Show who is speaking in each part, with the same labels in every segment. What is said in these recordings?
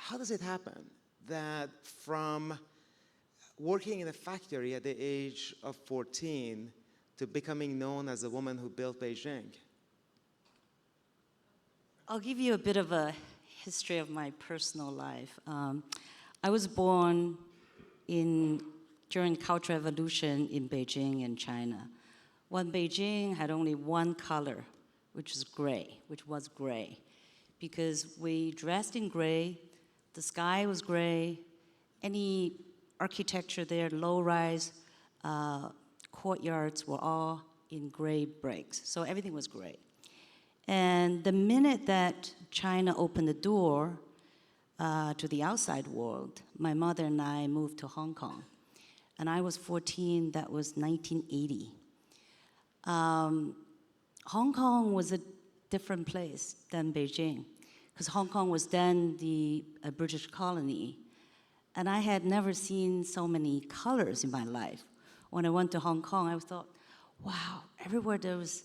Speaker 1: how does it happen that from working in a factory at the age of 14 to becoming known as the woman who built Beijing?
Speaker 2: I'll give you a bit of a history of my personal life. I was born during Cultural Revolution in Beijing in China, when Beijing had only one color, which was gray, because we dressed in gray, the sky was gray, any architecture there, low-rise courtyards were all in gray bricks, so everything was gray. And the minute that China opened the door to the outside world, my mother and I moved to Hong Kong. And I was 14, that was 1980. Hong Kong was a different place than Beijing, because Hong Kong was then a British colony. And I had never seen so many colors in my life. When I went to Hong Kong, I thought, wow, everywhere there was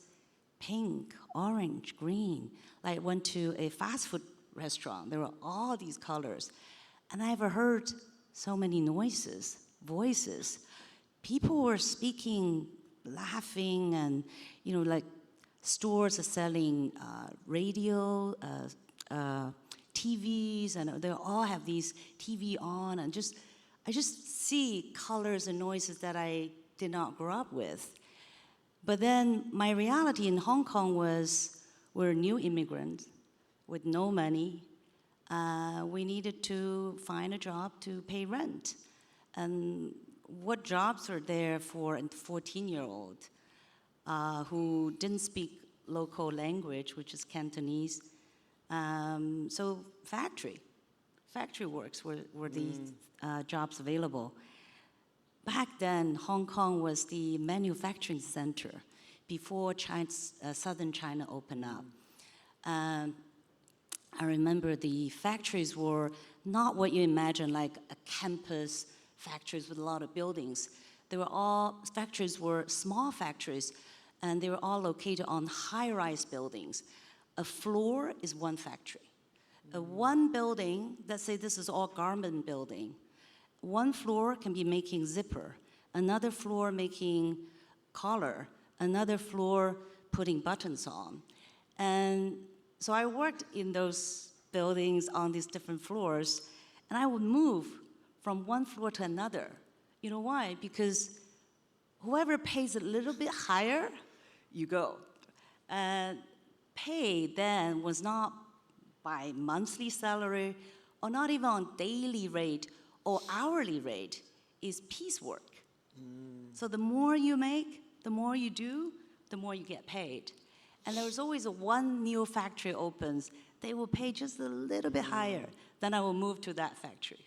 Speaker 2: pink, orange, green. Like I went to a fast food restaurant, there were all these colors. And I ever heard so many noises, voices. People were speaking, laughing, and like stores are selling radio, TVs, and they all have these TV on, and I just see colors and noises that I did not grow up with. But then my reality in Hong Kong was we're new immigrants with no money. We needed to find a job to pay rent. And what jobs are there for a 14-year-old who didn't speak local language, which is Cantonese? So factory works were the jobs available. Back then, Hong Kong was the manufacturing center before southern China opened up. I remember the factories were not what you imagine, like a campus factories with a lot of buildings. Factories were small factories, and they were all located on high-rise buildings. A floor is one factory. One building, let's say this is all garment building, one floor can be making zipper, another floor making collar, another floor putting buttons on. And so I worked in those buildings on these different floors, and I would move from one floor to another. You know why? Because whoever pays a little bit higher, you go. And pay then was not by monthly salary or not even on daily rate or hourly rate, is piecework. So the more you make, the more you do, the more you get paid. And there was always one new factory opens, they will pay just a little bit higher, then I will move to that factory.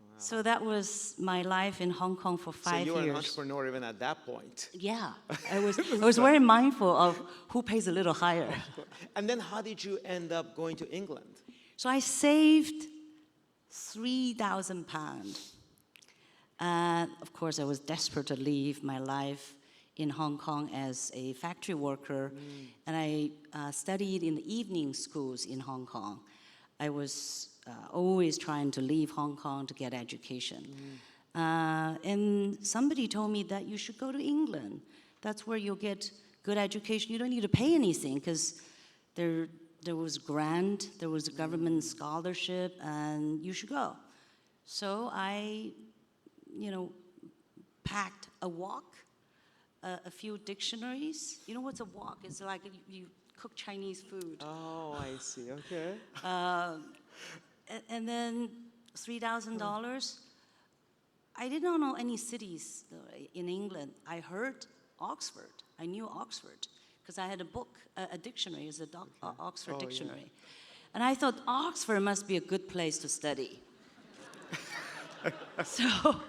Speaker 2: Wow. So that was my life in Hong Kong for 5 years.
Speaker 1: So you were an entrepreneur even at that point.
Speaker 2: Yeah, I was very mindful of who pays a little higher.
Speaker 1: And then how did you end up going to England?
Speaker 2: So I saved £3,000. Of course, I was desperate to leave my life in Hong Kong as a factory worker, and I studied in the evening schools in Hong Kong. I was always trying to leave Hong Kong to get education. And somebody told me that you should go to England. That's where you'll get good education. You don't need to pay anything, because there was grant, there was a government scholarship, and you should go. So I, packed a wok, a few dictionaries. You know what's a wok? It's like you cook Chinese food.
Speaker 1: Oh, I see, okay.
Speaker 2: And then $3,000. I did not know any cities in England. I heard Oxford. I knew Oxford, because I had a book, a dictionary, it's an Oxford dictionary. Yeah. And I thought Oxford must be a good place to study. So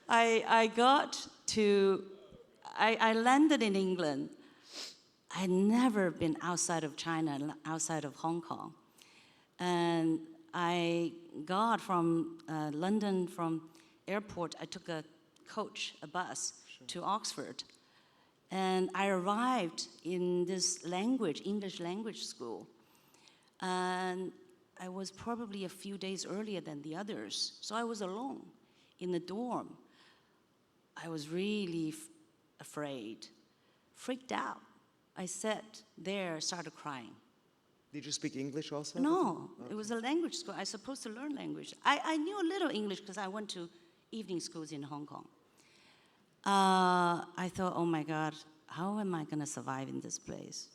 Speaker 2: I landed in England. I had never been outside of China, outside of Hong Kong. And I got from London, from airport, I took a coach, a bus, to Oxford. And I arrived in this language, English language school. And I was probably a few days earlier than the others. So I was alone in the dorm. I was really afraid, freaked out. I sat there, started crying.
Speaker 1: Did you speak English also?
Speaker 2: No,
Speaker 1: Okay.
Speaker 2: it was a language school. I was supposed to learn language. I knew a little English because I went to evening schools in Hong Kong. I thought, oh my God, how am I going to survive in this place?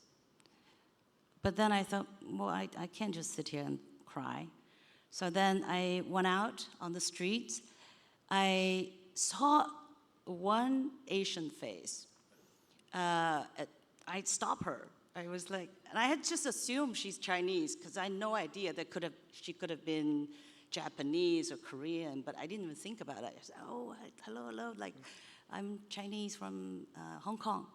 Speaker 2: But then I thought, well, I can't just sit here and cry. So then I went out on the streets. I saw one Asian face. I'd stop her. I was like, and I had just assumed she's Chinese because I had no idea that she could have been Japanese or Korean, but I didn't even think about it. I said, oh, hello, like, I'm Chinese from Hong Kong.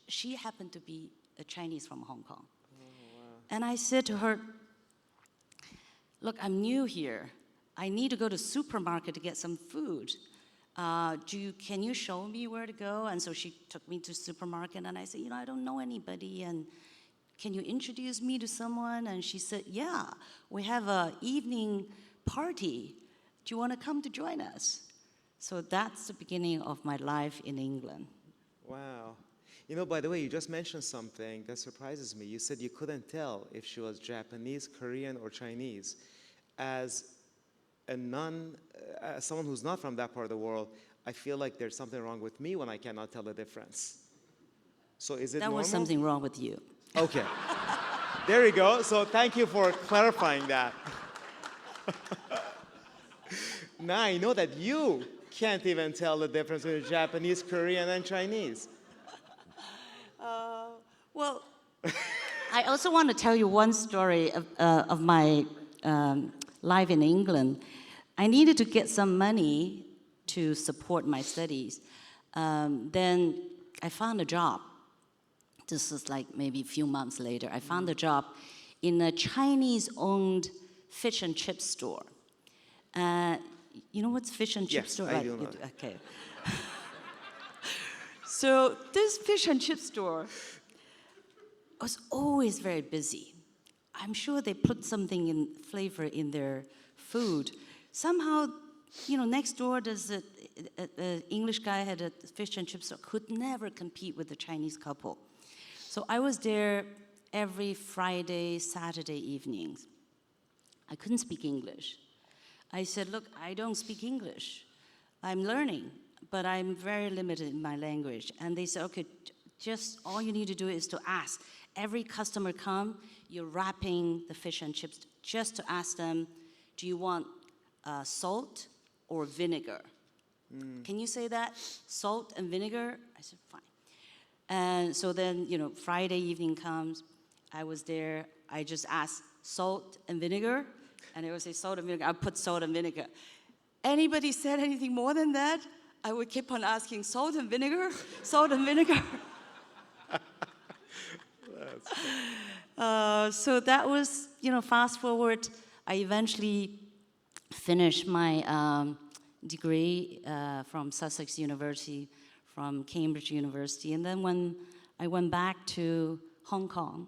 Speaker 2: She happened to be a Chinese from Hong Kong.
Speaker 1: Oh, wow.
Speaker 2: And I said to her, look, I'm new here. I need to go to supermarket to get some food. Can you show me where to go? And so she took me to supermarket, and I said, I don't know anybody, and can you introduce me to someone? And she said, yeah, we have an evening party. Do you want to come to join us? So that's the beginning of my life in England.
Speaker 1: Wow. By the way, you just mentioned something that surprises me. You said you couldn't tell if she was Japanese, Korean, or Chinese. As someone who's not from that part of the world, I feel like there's something wrong with me when I cannot tell the difference. So is it
Speaker 2: That
Speaker 1: normal?
Speaker 2: was something wrong with you.
Speaker 1: Okay. There we go. So thank you for clarifying that. Now I know that you can't even tell the difference between Japanese, Korean, and Chinese.
Speaker 2: Well, I also want to tell you one story of my life in England. I needed to get some money to support my studies. Then I found a job. This was like maybe a few months later. I found a job in a Chinese-owned fish and chip store. You know what's fish and chip
Speaker 1: Yes,
Speaker 2: store?
Speaker 1: I do know.
Speaker 2: Okay. So this fish and chip store was always very busy. I'm sure they put something in flavor in their food. Somehow, next door there's an English guy had a fish and chip store, could never compete with the Chinese couple. So I was there every Friday, Saturday evenings. I couldn't speak English. I said, look, I don't speak English. I'm learning, but I'm very limited in my language. And they said, okay, just all you need to do is to ask. Every customer come, you're wrapping the fish and chips just to ask them, do you want salt or vinegar? Can you say that? Salt and vinegar? I said, fine. And so then, Friday evening comes, I was there, I just asked salt and vinegar, and they would say salt and vinegar, I put salt and vinegar. Anybody said anything more than that, I would keep on asking salt and vinegar, salt and vinegar. So that was, fast forward, I eventually finished my degree from Sussex University, from Cambridge University. And then when I went back to Hong Kong.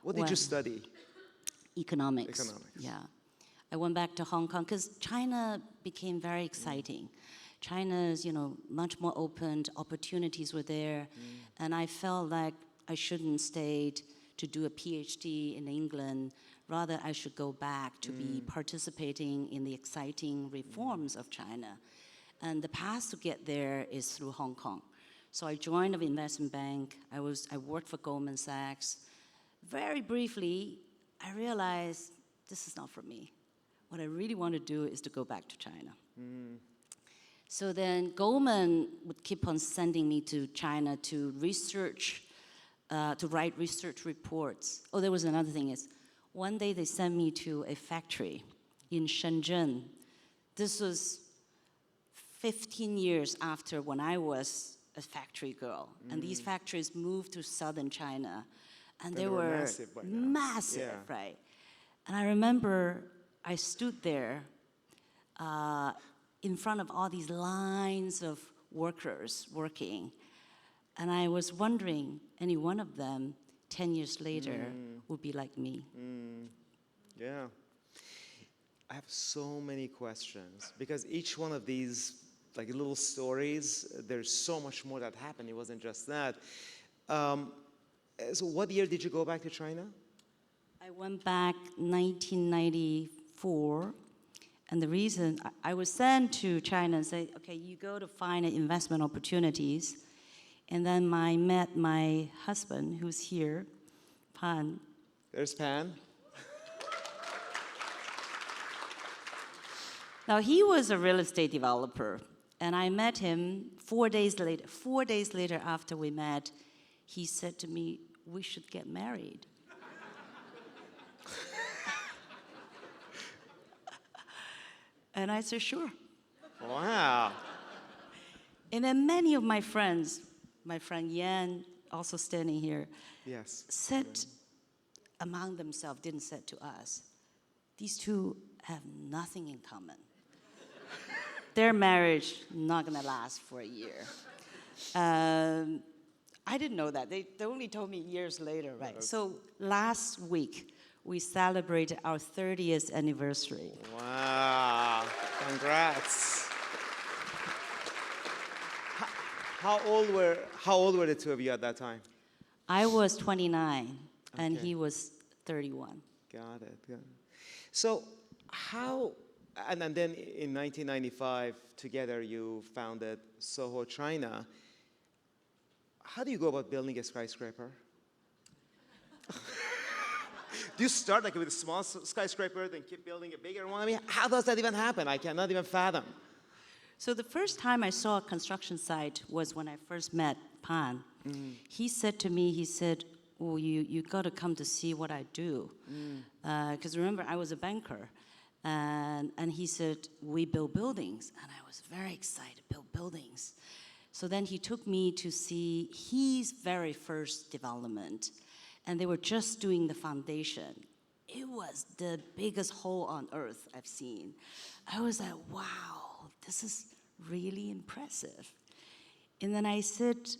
Speaker 1: What did you study?
Speaker 2: Economics.
Speaker 1: Economics.
Speaker 2: Yeah. I went back to Hong Kong because China became very exciting. China's, much more open, opportunities were there. And I felt like I shouldn't stay to do a PhD in England. Rather, I should go back to be participating in the exciting reforms of China. And the path to get there is through Hong Kong. So I joined an investment bank. I worked for Goldman Sachs. Very briefly, I realized this is not for me. What I really want to do is to go back to China. So then Goldman would keep on sending me to China to research, to write research reports. Oh, there was another thing is, one day they sent me to a factory in Shenzhen. This was 15 years after when I was a factory girl. And these factories moved to southern China. And they were
Speaker 1: massive by now.
Speaker 2: Massive, right? And I remember I stood there in front of all these lines of workers working. And I was wondering, any one of them, 10 years later, would be like me.
Speaker 1: Yeah. I have so many questions because each one of these like little stories, there's so much more that happened. It wasn't just that. Um, so what year did you go back to China?
Speaker 2: I went back 1994, and the reason I was sent to China and say, okay, you go to find investment opportunities, and then I met my husband, who's here, Pan.
Speaker 1: There's Pan.
Speaker 2: Now, he was a real estate developer, and I met him 4 days later. 4 days later after we met, he said to me, we should get married. And I said, sure.
Speaker 1: Wow.
Speaker 2: And then many of my friends, my friend Yan, also standing here,
Speaker 1: Yes.
Speaker 2: said among themselves, didn't say to us, these two have nothing in common. Their marriage not gonna last for a year. I didn't know that. They only told me years later, right? So last week, we celebrated our 30th anniversary.
Speaker 1: Wow. Congrats. How old were the two of you at that time?
Speaker 2: I was 29, and
Speaker 1: Okay.
Speaker 2: he was 31.
Speaker 1: Got it. Got it. So how, and then in 1995, together you founded SOHO China. How do you go about building a skyscraper? Do you start like with a small skyscraper, then keep building a bigger one? I mean, how does that even happen? I cannot even fathom.
Speaker 2: So the first time I saw a construction site was when I first met Pan. He said to me, he said, oh, you got to come to see what I do. Because remember, I was a banker. And he said, we build buildings. And I was very excited, build buildings. So then he took me to see his very first development. And they were just doing the foundation. It was the biggest hole on earth I've seen. I was like, wow, this is really impressive. And then I said,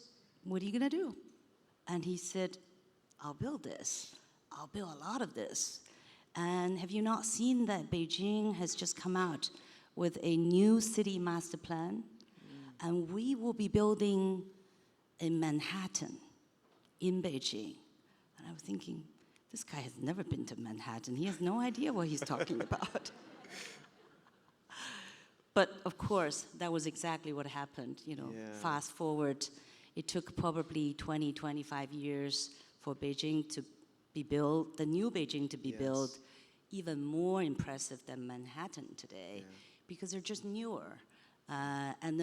Speaker 2: what are you gonna do? And he said, I'll build this. I'll build a lot of this. And have you not seen that Beijing has just come out with a new city master plan? And we will be building in Manhattan, in Beijing. And I was thinking, this guy has never been to Manhattan. He has no idea what he's talking about. But of course, that was exactly what happened. You know, fast forward, it took probably 20, 25 years for Beijing to be built, the new Beijing to be built, even more impressive than Manhattan today, because they're just newer. And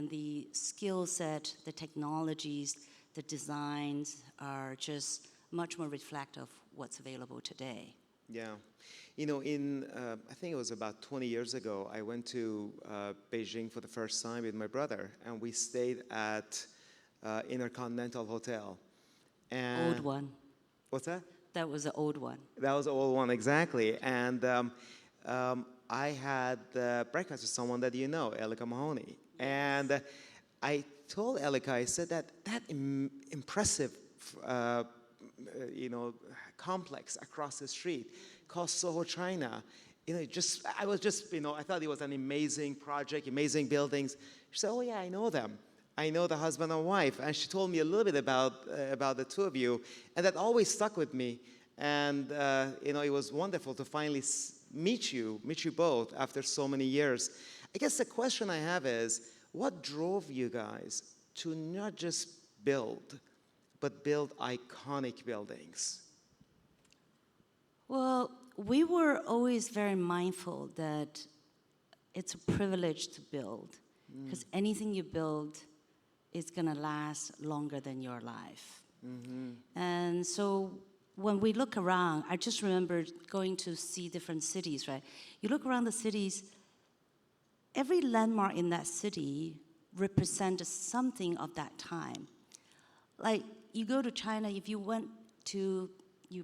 Speaker 2: the skill set, the technologies, the designs are just much more reflective of what's available today.
Speaker 1: Yeah. You know, I think it was about 20 years ago, I went to Beijing for the first time with my brother, and we stayed at Intercontinental Hotel. And
Speaker 2: Old one.
Speaker 1: What's that?
Speaker 2: That was the old one.
Speaker 1: That was the old one, exactly. And I had breakfast with someone that you know, Elika Mahoney. And I told Elika, I said that impressive, complex across the street called SOHO China, I thought it was an amazing project, amazing buildings. She said, oh yeah, I know them. I know the husband and wife. And she told me a little bit about the two of you. And that always stuck with me. And, it was wonderful to finally meet you both after so many years. I guess the question I have is, what drove you guys to not just build, but build iconic buildings?
Speaker 2: Well, we were always very mindful that it's a privilege to build, because anything you build is going to last longer than your life. And so when we look around, I just remember going to see different cities, right? You look around the cities, every landmark in that city represented something of that time. Like, you go to China, if you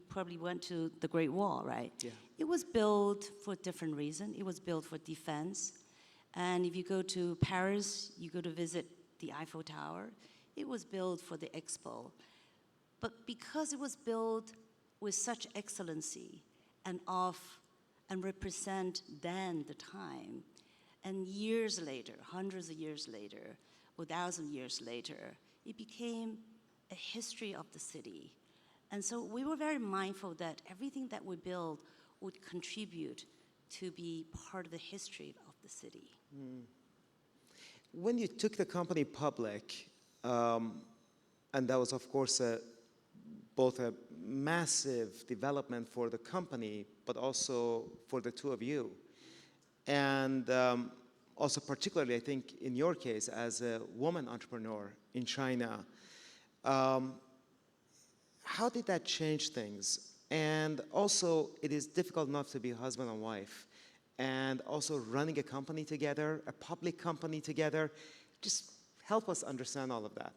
Speaker 2: probably went to the Great Wall, right?
Speaker 1: Yeah.
Speaker 2: It was built for a different reason. It was built for defense. And if you go to Paris, you go to visit the Eiffel Tower, it was built for the Expo. But because it was built with such excellency and of and represent then the time. And years later, hundreds of years later, or 1,000 years later, it became a history of the city. And so we were very mindful that everything that we build would contribute to be part of the history of the city.
Speaker 1: When you took the company public, and that was, of course, both a massive development for the company, but also for the two of you. And also particularly, I think, in your case, as a woman entrepreneur in China, how did that change things? And also, it is difficult enough to be husband and wife, and also running a company together, a public company together. Just help us understand all of that.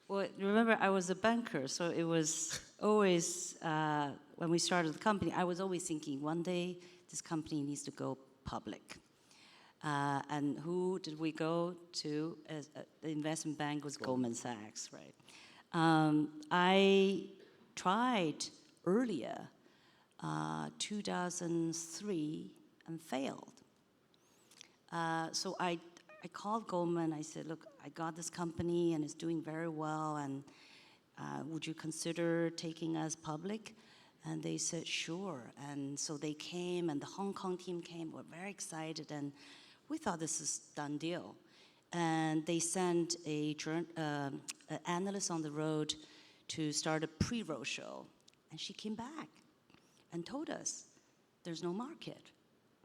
Speaker 2: Well, remember, I was a banker, so it was always, when we started the company, I was always thinking, one day, this company needs to go public. And who did we go to? The investment bank was Goldman Sachs, right? I tried earlier, 2003, and failed. So I called Goldman. I said, look, I got this company and it's doing very well, and would you consider taking us public? And they said, sure. And so they came, and the Hong Kong team came. We're very excited, and we thought this is a done deal. And they sent an analyst on the road to start a pre-roadshow. And she came back and told us, there's no market.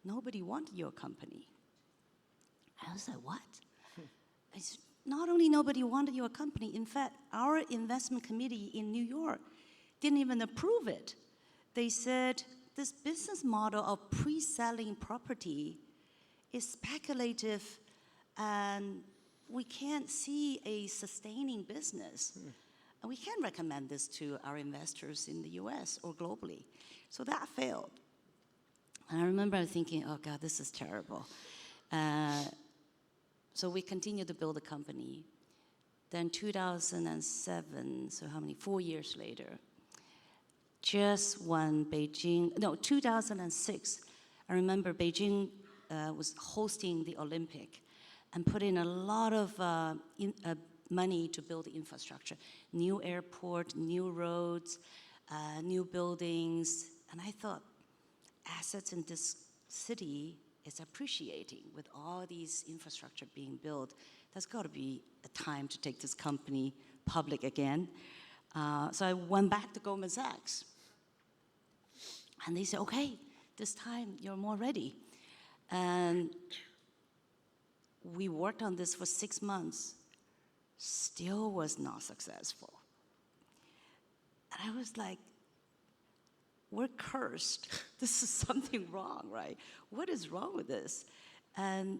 Speaker 2: Nobody wanted your company. I was like, what? I said, not only nobody wanted your company, in fact, our investment committee in New York didn't even approve it. They said, this business model of pre-selling property is speculative, and we can't see a sustaining business. And we can't recommend this to our investors in the US or globally. So that failed. And I remember thinking, oh God, this is terrible. So we continued to build the company. Then 2007, so how many, 4 years later, just when 2006, I remember Beijing was hosting the Olympic and put in a lot of money to build the infrastructure. New airport, new roads, new buildings. And I thought, assets in this city is appreciating with all these infrastructure being built. There's got to be a time to take this company public again. So I went back to Goldman Sachs. And they said, okay, this time you're more ready. And we worked on this for 6 months, still was not successful. And I was like, we're cursed. This is something wrong, right? What is wrong with this? And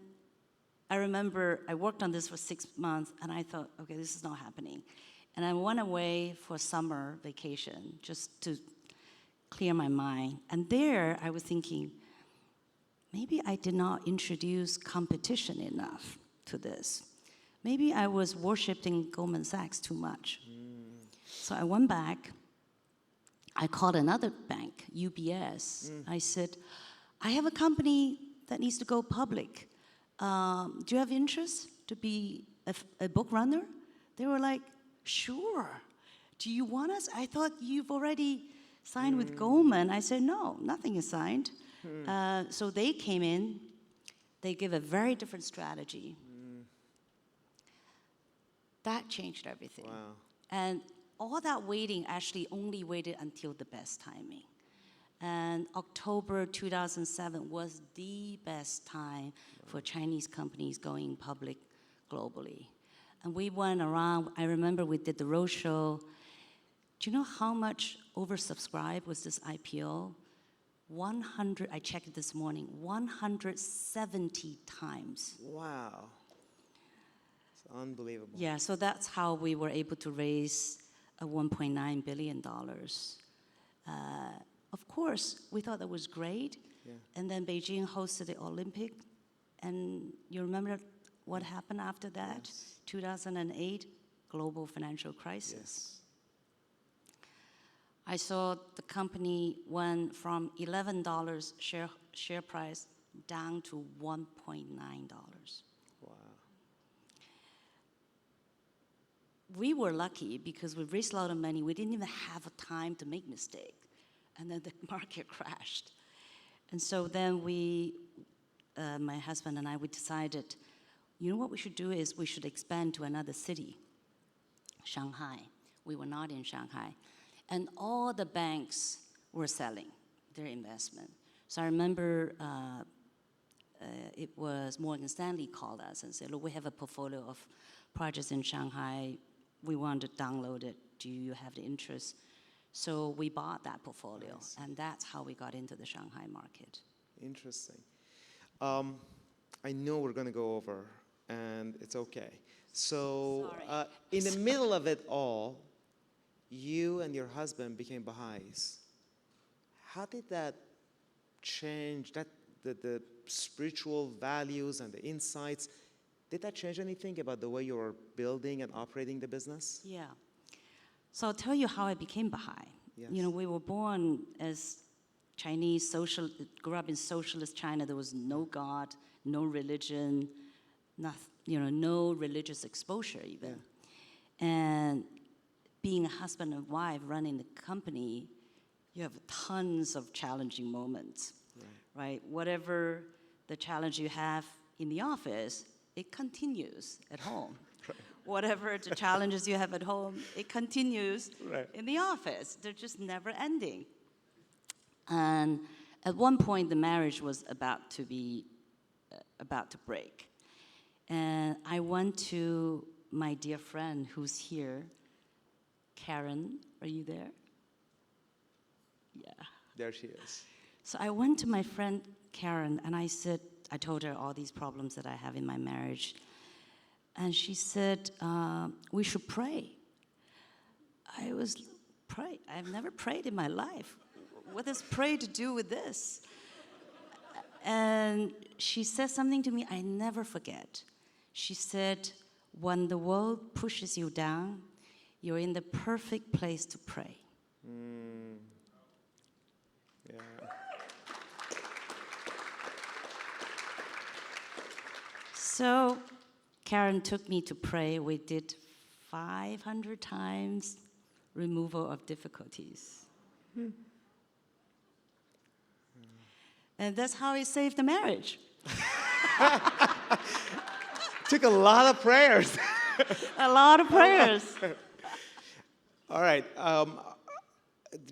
Speaker 2: I remember I worked on this for 6 months, and I thought, okay, this is not happening. And I went away for summer vacation just to clear my mind. And there I was thinking, maybe I did not introduce competition enough to this. Maybe I was worshiping Goldman Sachs too much. So I went back. I called another bank, UBS. I said, I have a company that needs to go public. Do you have interest to be a book runner? They were like, sure. Do you want us? I thought you've already signed with Goldman. I said, no, nothing is signed. So they came in. They gave a very different strategy. That changed everything.
Speaker 1: Wow.
Speaker 2: And all that waiting actually only waited until the best timing. And October 2007 was the best time for Chinese companies going public globally. And we went around, I remember we did the roadshow. Do you know how much oversubscribed was this IPO? 100, I checked it this morning, 170 times.
Speaker 1: Wow. It's unbelievable.
Speaker 2: Yeah, so that's how we were able to raise $1.9 billion. Of course, we thought that was great.
Speaker 1: Yeah.
Speaker 2: And then Beijing hosted the Olympic. And you remember what happened after that?
Speaker 1: Yes.
Speaker 2: 2008, global financial crisis.
Speaker 1: Yes.
Speaker 2: I saw the company went from $11 share price down to $1.9.
Speaker 1: Wow.
Speaker 2: We were lucky because we raised a lot of money. We didn't even have a time to make mistake. And then the market crashed. And so then my husband and I, we decided, you know what we should do is we should expand to another city, Shanghai. We were not in Shanghai. And all the banks were selling their investment. So I remember it was Morgan Stanley called us and said, look, we have a portfolio of projects in Shanghai. We want to download it. Do you have the interest? So we bought that portfolio, and that's how we got into the Shanghai market.
Speaker 1: Interesting. I know we're going to go over, and it's okay. So in the middle of it all, you and your husband became Baha'is. How did that change, the spiritual values and the insights? Did that change anything about the way you were building and operating the business?
Speaker 2: Yeah. So I'll tell you how I became Baha'i.
Speaker 1: Yes.
Speaker 2: You know, we were born as Chinese, grew up in socialist China. There was no God, no religion, no religious exposure even. Yeah. And being a husband and wife running the company, you have tons of challenging moments, right? Whatever the challenge you have in the office, it continues at home. Right. Whatever the challenges you have at home, it continues in the office. They're just never ending. And at one point, the marriage was about to break. And I went to my dear friend who's here, Karen. Are you there? Yeah.
Speaker 1: There she is.
Speaker 2: So I went to my friend Karen, and I told her all these problems that I have in my marriage. And she said, we should pray. Pray? I've never prayed in my life. What does pray to do with this? And she said something to me I never forget. She said, when the world pushes you down, you're in the perfect place to pray.
Speaker 1: Yeah.
Speaker 2: So Karen took me to pray. We did 500 times removal of difficulties. And that's how he saved the marriage.
Speaker 1: Took a lot of prayers.
Speaker 2: A lot of prayers.
Speaker 1: All right.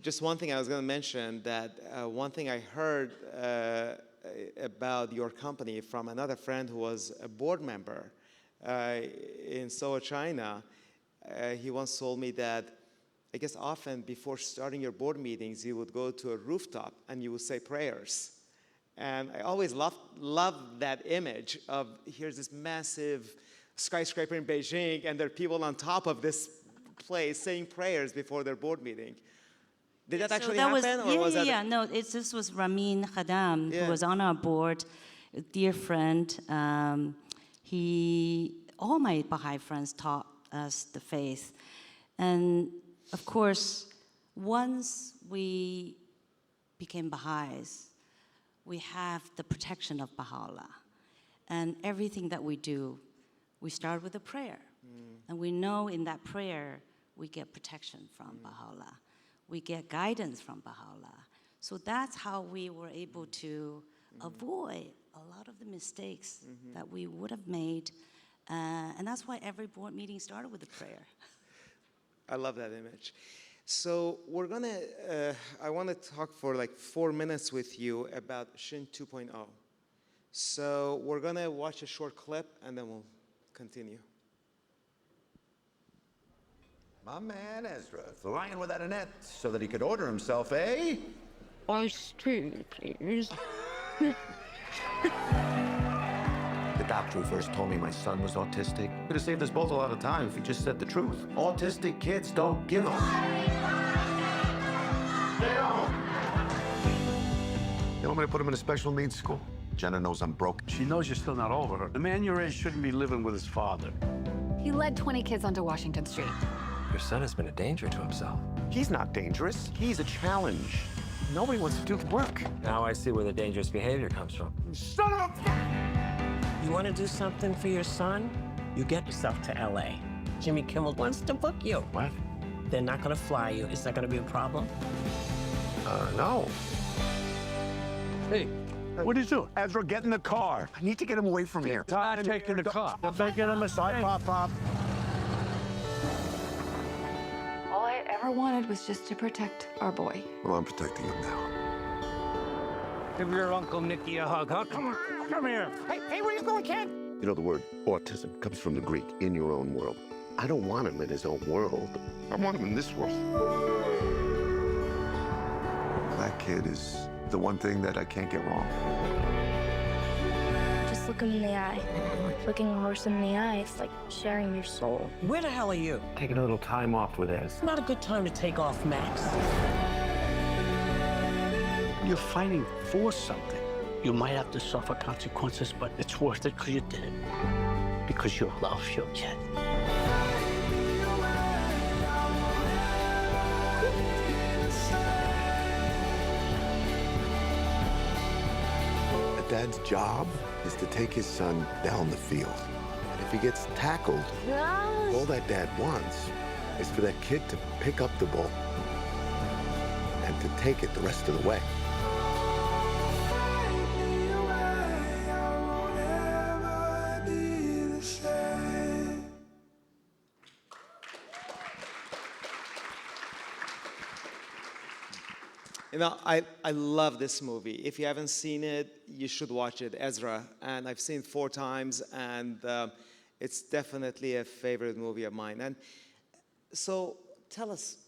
Speaker 1: Just one thing I was going to mention, that one thing I heard about your company from another friend who was a board member in SOHO China. He once told me that, I guess often before starting your board meetings, you would go to a rooftop and you would say prayers. And I always loved that image of, here's this massive skyscraper in Beijing, and there are people on top of this place saying prayers before their board meting. Did that actually happen?
Speaker 2: Yeah. No, this was Ramin Khadam, who was on our board, a dear friend. All my Baha'i friends taught us the faith. And of course, once we became Baha'is, we have the protection of Baha'u'llah. And everything that we do, we start with a prayer. And we know in that prayer, we get protection from Baha'u'llah. We get guidance from Baha'u'llah. So that's how we were able to avoid a lot of the mistakes that we would have made. And that's why every board meeting started with a prayer.
Speaker 1: I love that image. So we're gonna, I want to talk for like 4 minutes with you about Xin 2.0. So we're gonna watch a short clip and then we'll continue.
Speaker 3: My man Ezra, flying without a net so that he could order himself a...
Speaker 4: Iced tea, please.
Speaker 3: The doctor who first told me my son was autistic could have saved us both a lot of time if he just said the truth. Autistic kids don't give a... Stay home! You want me to put him in a special needs school? Jenna knows I'm broke.
Speaker 5: She knows you're still not over her. A man your age shouldn't be living with his father.
Speaker 4: He led 20 kids onto Washington Street.
Speaker 6: Your son has been a danger to himself.
Speaker 3: He's not dangerous. He's a challenge. Nobody wants to do the work.
Speaker 6: Now I see where the dangerous behavior comes from.
Speaker 3: Son of a...
Speaker 7: You want to do something for your son? You get yourself to LA. Jimmy Kimmel wants to book you.
Speaker 3: What?
Speaker 7: They're not going to fly you. Is that going to be a problem?
Speaker 3: No.
Speaker 5: Hey, what are you doing?
Speaker 3: Ezra, get in the car. I need to get him away from here.
Speaker 5: Not taking the car. I'm making a mistake.
Speaker 3: Pop.
Speaker 8: All I ever wanted was just to protect our boy.
Speaker 3: Well, I'm protecting him now.
Speaker 5: Give your Uncle Nicky a hug, huh? Come on, come here.
Speaker 1: Hey, where you going, Ken?
Speaker 3: You know, the word autism comes from the Greek, in your own world. I don't want him in his own world. I want him in this world. That kid is the one thing that I can't get wrong.
Speaker 9: Just look him in the eye. Looking a horse in the eye, it's like sharing your soul.
Speaker 7: Where the hell are you?
Speaker 3: Taking a little time off with Ez.
Speaker 7: It's not a good time to take off, Max.
Speaker 5: You're fighting for something. You might have to suffer consequences, but it's worth it because you did it. Because you love your kid.
Speaker 3: A dad's job is to take his son down the field. And if he gets tackled, all that dad wants is for that kid to pick up the ball and to take it the rest of the way.
Speaker 1: You know, I love this movie. If you haven't seen it, you should watch it, Ezra. And I've seen it 4 times, and it's definitely a favorite movie of mine. And so tell us,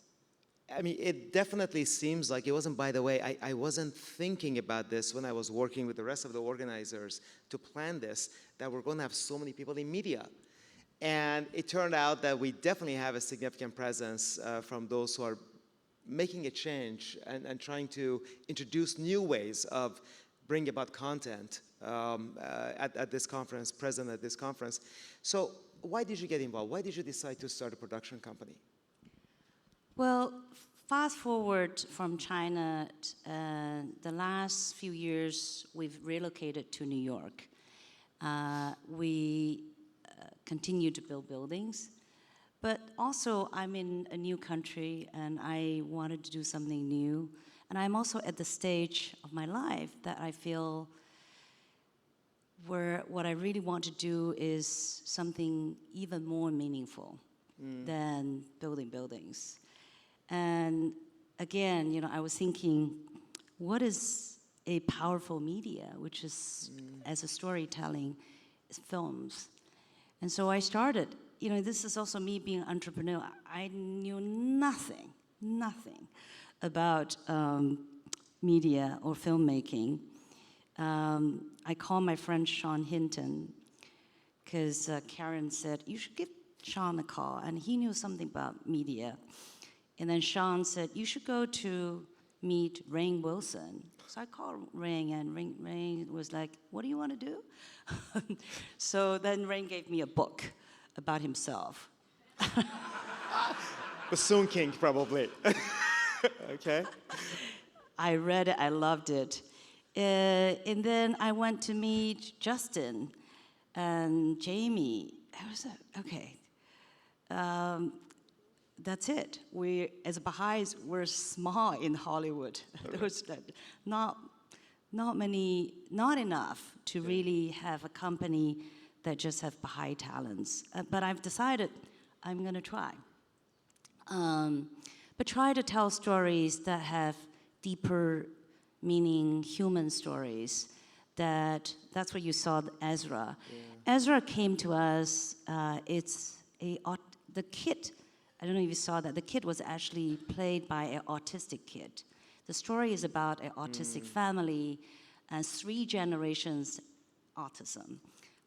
Speaker 1: I mean, it definitely seems like it wasn't, by the way, I wasn't thinking about this when I was working with the rest of the organizers to plan this, that we're going to have so many people in media. And it turned out that we definitely have a significant presence from those who are making a change and trying to introduce new ways of bringing about content at this conference, present at this conference. So why did you get involved? Why did you decide to start a production company?
Speaker 2: Well, fast forward from China, the last few years we've relocated to New York. We continue to build buildings. But also, I'm in a new country, and I wanted to do something new. And I'm also at the stage of my life that I feel where what I really want to do is something even more meaningful than building buildings. And again, you know, I was thinking, what is a powerful media, which is, as a storytelling, is films. And so I started. You know, this is also me being an entrepreneur. I knew nothing about media or filmmaking. I called my friend Sean Hinton because Karen said, you should give Sean a call. And he knew something about media. And then Sean said, you should go to meet Rainn Wilson. So I called Rainn, and Rainn was like, what do you want to do? So then Rainn gave me a book about himself.
Speaker 1: Bassoon King, probably. Okay.
Speaker 2: I read it, I loved it. And then I went to meet Justin and Jamie. I was like, okay, that's it. We, as Baha'is, we're small in Hollywood. There was not enough to really have a company that just have Baha'i talents. But I've decided I'm gonna try. But try to tell stories that have deeper meaning, human stories. That's what you saw Ezra. Yeah. Ezra came to us, the kid, I don't know if you saw that, the kid was actually played by an autistic kid. The story is about an autistic family and 3 generations autism,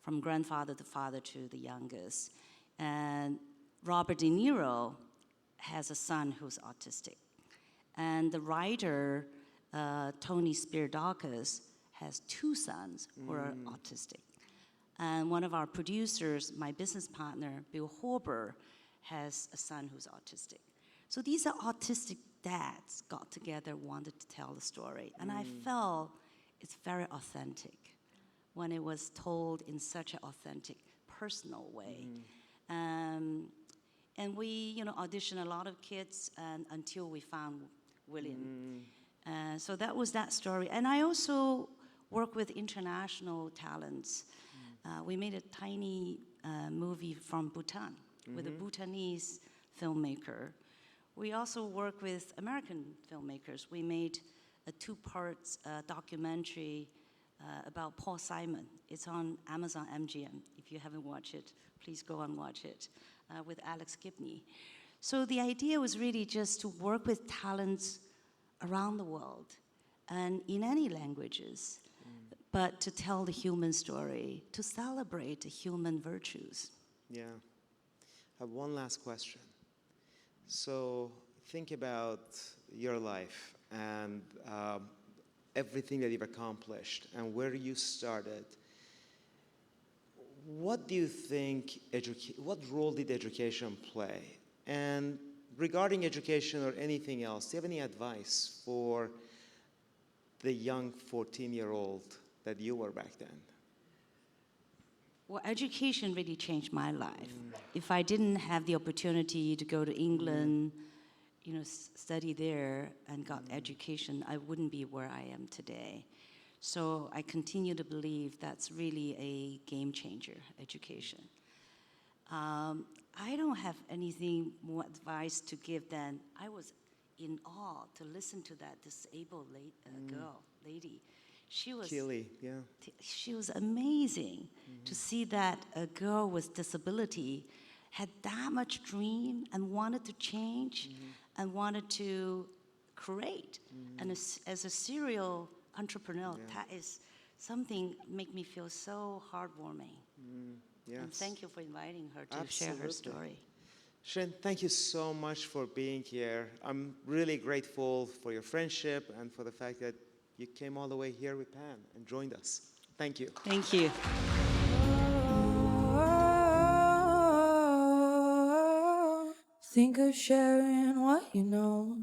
Speaker 2: from grandfather to father to the youngest. And Robert De Niro has a son who's autistic. And the writer, Tony Spiridakis, has 2 sons who are autistic. And one of our producers, my business partner, Bill Horber, has a son who's autistic. So these are autistic dads got together, wanted to tell the story. And I felt it's very authentic when it was told in such an authentic, personal way. And we, auditioned a lot of kids until we found William. So that was that story. And I also work with international talents. We made a tiny movie from Bhutan with a Bhutanese filmmaker. We also work with American filmmakers. We made a two-part documentary about Paul Simon. It's on Amazon MGM. If you haven't watched it, please go and watch it, with Alex Gibney. So the idea was really just to work with talents around the world and in any languages, but to tell the human story, to celebrate the human virtues.
Speaker 1: Yeah. I have one last question. So think about your life and everything that you've accomplished and where you started. What do you think, what role did education play? And regarding education or anything else, do you have any advice for the young 14-year-old that you were back then?
Speaker 2: Well, education really changed my life. If I didn't have the opportunity to go to England, study there and got education, I wouldn't be where I am today. So I continue to believe that's really a game changer, education. I don't have anything more advice to give than I was in awe to listen to that disabled lady. She was
Speaker 1: Keely, yeah.
Speaker 2: She was amazing to see that a girl with disability had that much dream and wanted to change and wanted to create. And as a serial entrepreneur, that is something make me feel so heartwarming.
Speaker 1: Yes.
Speaker 2: And thank you for inviting her to share her story.
Speaker 1: Shen, thank you so much for being here. I'm really grateful for your friendship and for the fact that you came all the way here with Pam and joined us. Thank you.
Speaker 2: Thank you.
Speaker 10: Think of sharing what you know.